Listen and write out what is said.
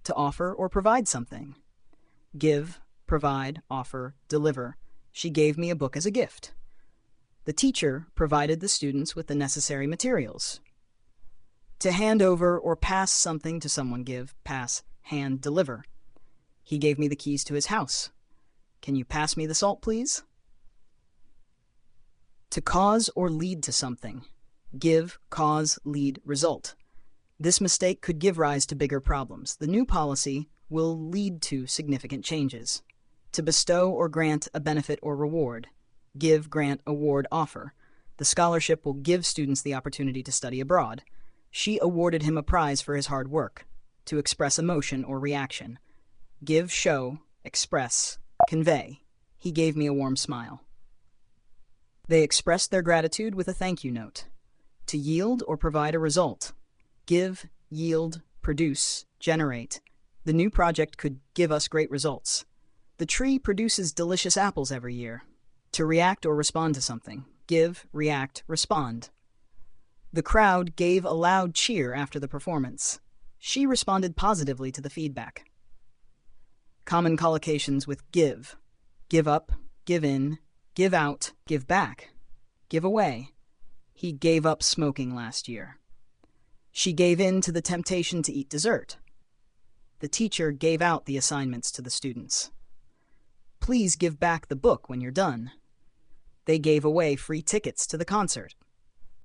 to offer or provide something. Give, provide, offer, deliver. She gave me a book as a gift. The teacher provided the students with the necessary materials. To hand over or pass something to someone. Give, pass, hand, deliver. He gave me the keys to his house. Can you pass me the salt, please? To cause or lead to something. Give, cause, lead, result. This mistake could give rise to bigger problems. The new policy will lead to significant changes. To bestow or grant a benefit or reward. Give, grant, award, offer. The scholarship will give students the opportunity to study abroad. She awarded him a prize for his hard work. To express emotion or reaction. Give, show, express, convey. He gave me a warm smile. They expressed their gratitude with a thank you note. To yield or provide a result. Give, yield, produce, generate. The new project could give us great results. The tree produces delicious apples every year. To react or respond to something. Give, react, respond. The crowd gave a loud cheer after the performance. She responded positively to the feedback. Common collocations with give. Give up, give in, give out, give back, give away. He gave up smoking last year. She gave in to the temptation to eat dessert. The teacher gave out the assignments to the students. Please give back the book when you're done. They gave away free tickets to the concert.